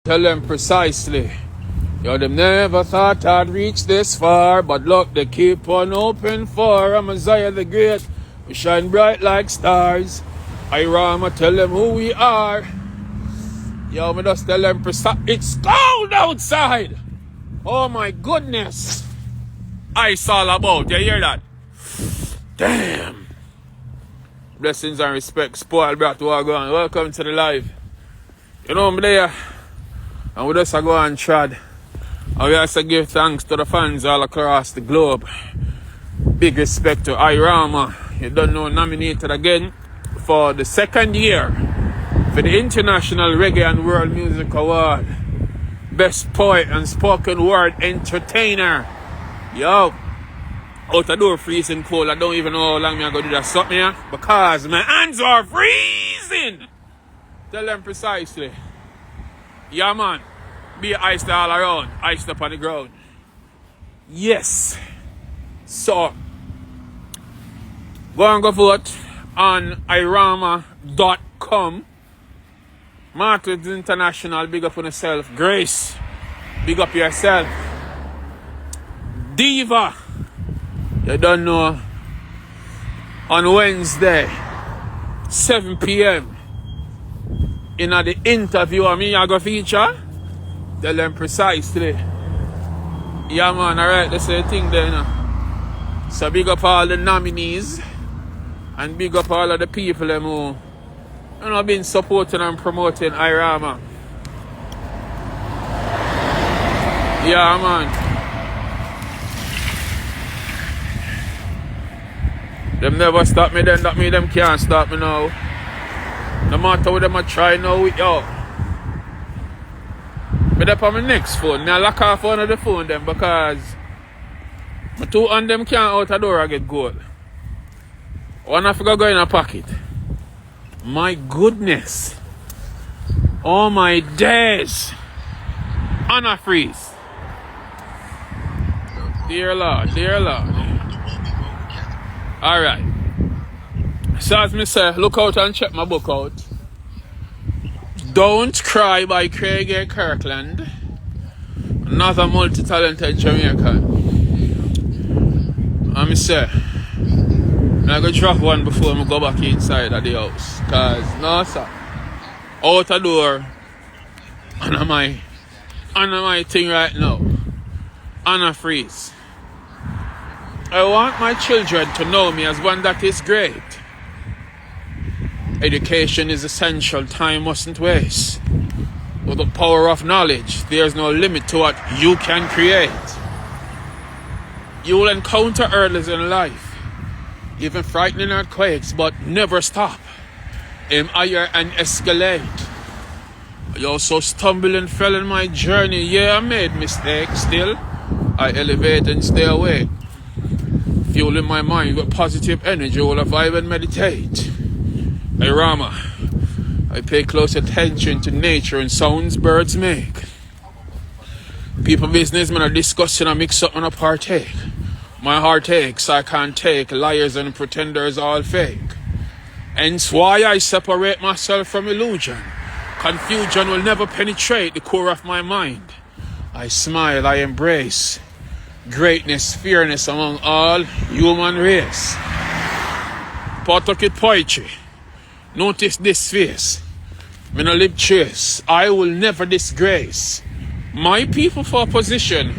Tell them precisely. Yo, them never thought I'd reach this far, but look, they keep on open for Amaziyah the Great. We shine bright like stars. IRAWMA, tell them who we are. Yo, me just tell them it's cold outside. Oh my goodness. Ice all about. You hear that? Damn. Blessings and respect. Spoiled brat wagon. Welcome to the live. You know me there. And we just go and trad. And we also give thanks to the fans all across the globe. Big respect to IRAWMA. You don't know, nominated again for the second year for the International Reggae and World Music Award. Best Poet and Spoken Word Entertainer. Yo, out the door freezing cold. I don't even know how long I'm going to do that something here. Because my hands are freezing. Tell them precisely. Yeah, man. Be iced all around. Iced up on the ground. Yes. So, go and go vote on IRAWMA.com. Martyrs International, big up on yourself. Grace, big up yourself. Diva, you don't know, on Wednesday, 7 p.m. in the interview of me, I go feature. Tell them precisely. Yeah, man, alright, that's the thing there, you know. So big up all the nominees and big up all of the people who been supporting and promoting IRAWMA. Yeah, man. Them never stop me then, that mean them can't stop me now. No matter what them I try now with yo. But up on my next phone, me I lock off one of the phone them because my two on them can't out the door I get gold. One I forgot go in a pocket. My goodness. Oh my days. Anna freeze. Dear Lord, dear Lord. Alright. So as me say, look out and check my book out. Don't Cry by Craig A. Kirkland. Another multi-talented Jamaican. And me say, I'm going to drop one before I go back inside of the house. Because, no sir, out the door, under my thing right now, Anna freeze. I want my children to know me as one that is great. Education is essential, time mustn't waste. With the power of knowledge, there's no limit to what you can create. You will encounter hurdles in life, even frightening earthquakes, but never stop. Aim higher and escalate. I also stumbled and fell in my journey. Yeah, I made mistakes. Still, I elevate and stay awake. Fueling my mind with positive energy while I vibe and meditate. IRAWMA, I pay close attention to nature and sounds birds make. People business, man, are discussing, I mix up and I partake. My heart aches, I can't take liars and pretenders all fake. Hence why I separate myself from illusion. Confusion will never penetrate the core of my mind. I smile, I embrace greatness, fairness among all human race. Pawtucket poetry. Notice this face. Me no live chase. I will never disgrace my people for position.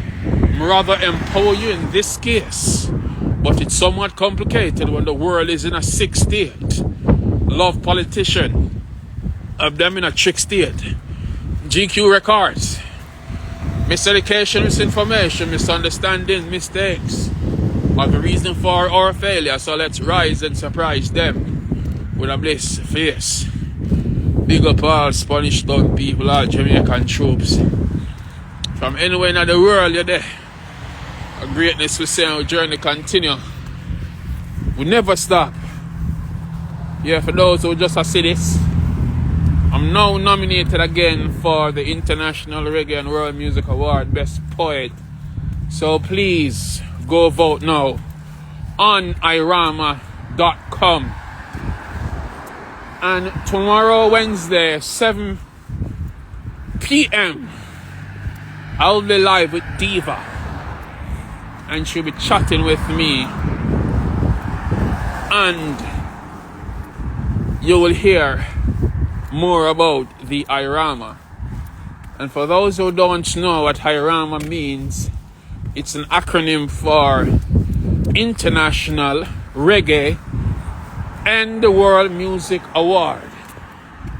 Rather empower you in this case. But it's somewhat complicated when the world is in a sick state. Love politician. Of them in a trick state. GQ records. Miseducation, misinformation, misunderstanding, mistakes are the reason for our failure. So let's rise and surprise them with a bliss face. Big up all Spanish Town people, all Jamaican troops. From anywhere in the world, you're there. A greatness we say our journey continue. We never stop. Yeah, for those who just see this, I'm now nominated again for the International Reggae and World Music Award Best Poet. So please go vote now on IRAWMA.com. And tomorrow, Wednesday, 7 p.m. I'll be live with Diva, and she'll be chatting with me, and you will hear more about the IRAWMA. And for those who don't know what IRAWMA means, it's an acronym for International Reggae and the World Music Award.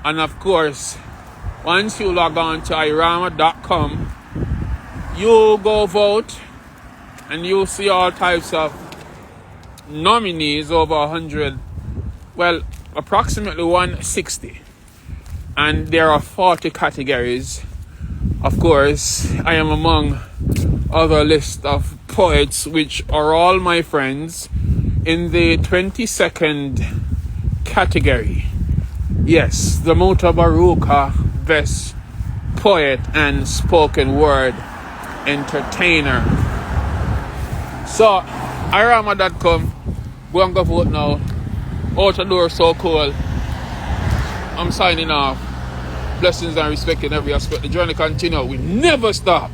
And of course, once you log on to IRAWMA.com, you go vote and you'll see all types of nominees, over 100, well, approximately 160. And there are 40 categories. Of course, I am among other list of poets, which are all my friends, in the 22nd category. Yes, the Mutabaruka Best Poet and Spoken Word Entertainer. So, IRAWMA.com, go and go vote now. Out the door, so cool. I'm signing off. Blessings and respect in every aspect. The journey continues. We never stop.